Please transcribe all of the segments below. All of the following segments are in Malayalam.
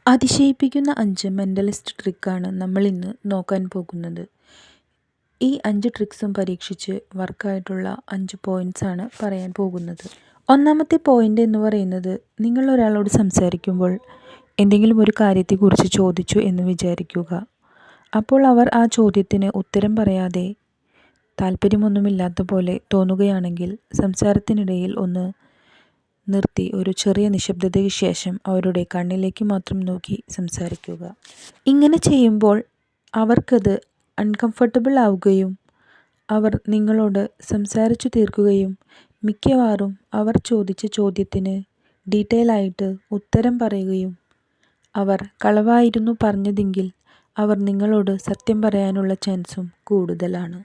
അതിശയിപ്പിക്കുന്ന 5 മെൻ്റലിസ്റ്റ് ട്രിക്കാണ് നമ്മളിന്ന് നോക്കാൻ പോകുന്നത്. ഈ 5 ട്രിക്സും പരീക്ഷിച്ച് വർക്കായിട്ടുള്ള 5 പോയിൻറ്റ്സാണ് പറയാൻ പോകുന്നത്. ഒന്നാമത്തെ പോയിൻ്റ് എന്ന് പറയുന്നത്, നിങ്ങൾ ഒരാളോട് സംസാരിക്കുമ്പോൾ എന്തെങ്കിലും ഒരു കാര്യത്തെക്കുറിച്ച് ചോദിച്ചു എന്ന് വിചാരിക്കുക. അപ്പോൾ അവർ ആ ചോദ്യത്തിന് ഉത്തരം പറയാതെ താല്പര്യമൊന്നുമില്ലാത്ത പോലെ തോന്നുകയാണെങ്കിൽ സംസാരത്തിനിടയിൽ ഒന്ന് നിർത്തി ഒരു ചെറിയ നിശബ്ദതയ്ക്ക് ശേഷം അവരുടെ കണ്ണിലേക്ക് മാത്രം നോക്കി സംസാരിക്കുക. ഇങ്ങനെ ചെയ്യുമ്പോൾ അവർക്കത് അൺകംഫർട്ടബിൾ ആവുകയും അവർ നിങ്ങളോട് സംസാരിച്ചു തീർക്കുകയും മിക്കവാറും അവർ ചോദിച്ച ചോദ്യത്തിന് ഡീറ്റെയിൽ ആയിട്ട് ഉത്തരം പറയുകയും അവർ കളവായിരുന്നു പറഞ്ഞതെങ്കിൽ അവർ നിങ്ങളോട് സത്യം പറയാനുള്ള ചാൻസും കൂടുതലാണ്.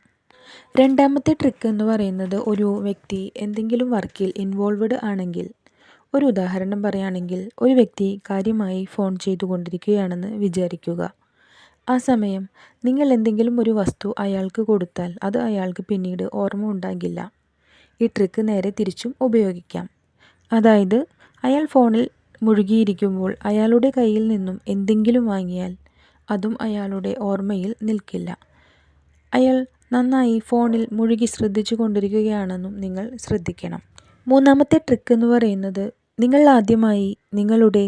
രണ്ടാമത്തെ ട്രിക്ക് എന്ന് പറയുന്നത്, ഒരു വ്യക്തി എന്തെങ്കിലും വർക്കിൽ ഇൻവോൾവ്ഡ് ആണെങ്കിൽ, ഒരു ഉദാഹരണം പറയുകയാണെങ്കിൽ, ഒരു വ്യക്തി കാര്യമായി ഫോൺ ചെയ്തുകൊണ്ടിരിക്കുകയാണെന്ന് വിചാരിക്കുക. ആ സമയം നിങ്ങൾ എന്തെങ്കിലും ഒരു വസ്തു അയാൾക്ക് കൊടുത്താൽ അത് അയാൾക്ക് പിന്നീട് ഓർമ്മ ഉണ്ടാകില്ല. ഈ ട്രിക്ക് നേരെ തിരിച്ചും ഉപയോഗിക്കാം. അതായത്, അയാൾ ഫോണിൽ മുഴുകിയിരിക്കുമ്പോൾ അയാളുടെ കയ്യിൽ നിന്നും എന്തെങ്കിലും വാങ്ങിയാൽ അതും അയാളുടെ ഓർമ്മയിൽ നിൽക്കില്ല. അയാൾ നന്നായി ഫോണിൽ മുഴുകി ശ്രദ്ധിച്ചു കൊണ്ടിരിക്കുകയാണെന്നും നിങ്ങൾ ശ്രദ്ധിക്കണം. മൂന്നാമത്തെ ട്രിക്ക് എന്ന് പറയുന്നത്, നിങ്ങൾ ആദ്യമായി നിങ്ങളുടെ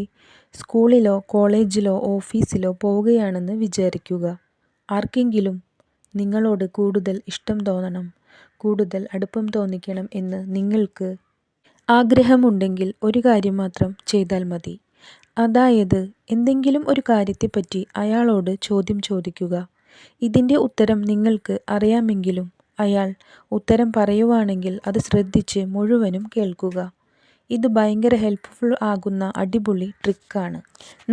സ്കൂളിലോ കോളേജിലോ ഓഫീസിലോ പോവുകയാണെന്ന് വിചാരിക്കുക. ആർക്കെങ്കിലും നിങ്ങളോട് കൂടുതൽ ഇഷ്ടം തോന്നണം, കൂടുതൽ അടുപ്പം തോന്നിക്കണം എന്ന് നിങ്ങൾക്ക് ആഗ്രഹമുണ്ടെങ്കിൽ ഒരു കാര്യം മാത്രം ചെയ്താൽ മതി. അതായത്, എന്തെങ്കിലും ഒരു കാര്യത്തെപ്പറ്റി അയാളോട് ചോദ്യം ചോദിക്കുക. ഇതിൻ്റെ ഉത്തരം നിങ്ങൾക്ക് അറിയാമെങ്കിലും അയാൾ ഉത്തരം പറയുവാണെങ്കിൽ അത് ശ്രദ്ധിച്ച് മുഴുവനും കേൾക്കുക. ഇത് ഭയങ്കര ഹെൽപ്ഫുൾ ആകുന്ന അടിപൊളി ട്രിക്കാണ്.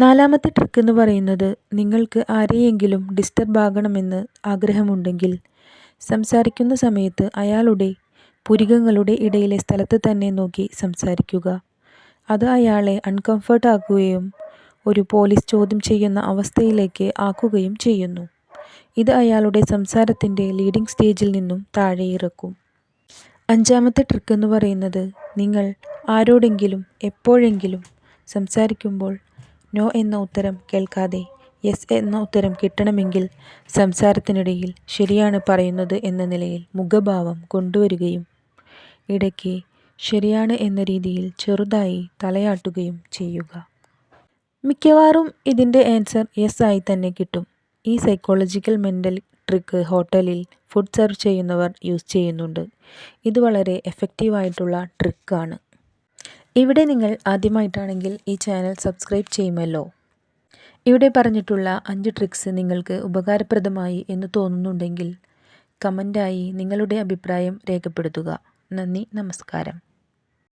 നാലാമത്തെ ട്രിക്ക് എന്ന് പറയുന്നത്, നിങ്ങൾക്ക് ആരെയെങ്കിലും ഡിസ്റ്റർബ് ആകണമെന്ന് ആഗ്രഹമുണ്ടെങ്കിൽ സംസാരിക്കുന്ന സമയത്ത് അയാളുടെ പുരികങ്ങളുടെ ഇടയിലെ സ്ഥലത്ത് തന്നെ നോക്കി സംസാരിക്കുക. അത് അയാളെ അൺകംഫർട്ട് ആക്കുകയും ഒരു പോലീസ് ചോദ്യം ചെയ്യുന്ന അവസ്ഥയിലേക്ക് ആക്കുകയും ചെയ്യുന്നു. ഇത് അയാളുടെ സംസാരത്തിൻ്റെ ലീഡിംഗ് സ്റ്റേജിൽ നിന്നും താഴെ ഇറക്കും. അഞ്ചാമത്തെ ട്രിക്ക് എന്ന് പറയുന്നത്, നിങ്ങൾ ആരോടെങ്കിലും എപ്പോഴെങ്കിലും സംസാരിക്കുമ്പോൾ നോ എന്ന ഉത്തരം കേൾക്കാതെ യെസ് എന്ന ഉത്തരം കിട്ടണമെങ്കിൽ സംസാരത്തിനിടയിൽ ശരിയാണ് പറയുന്നത് എന്ന നിലയിൽ മുഖഭാവം കൊണ്ടുവരികയും ഇടയ്ക്ക് ശരിയാണ് എന്ന രീതിയിൽ ചെറുതായി തലയാട്ടുകയും ചെയ്യുക. മിക്കവാറും ഇതിൻ്റെ ആൻസർ യെസ് ആയി തന്നെ കിട്ടും. ഈ സൈക്കോളജിക്കൽ മെൻ്റൽ ട്രിക്ക് ഹോട്ടലിൽ ഫുഡ് സെർവ് ചെയ്യുന്നവർ യൂസ് ചെയ്യുന്നുണ്ട്. ഇത് വളരെ എഫക്റ്റീവായിട്ടുള്ള ട്രിക്കാണ്. ഇവിടെ നിങ്ങൾ ആദ്യമായിട്ടാണെങ്കിൽ ഈ ചാനൽ സബ്സ്ക്രൈബ് ചെയ്യുമല്ലോ. ഇവിടെ പറഞ്ഞിട്ടുള്ള 5 ട്രിക്സ് നിങ്ങൾക്ക് ഉപകാരപ്രദമായി എന്ന് തോന്നുന്നുണ്ടെങ്കിൽ കമൻ്റായി നിങ്ങളുടെ അഭിപ്രായം രേഖപ്പെടുത്തുക. നന്ദി, നമസ്കാരം.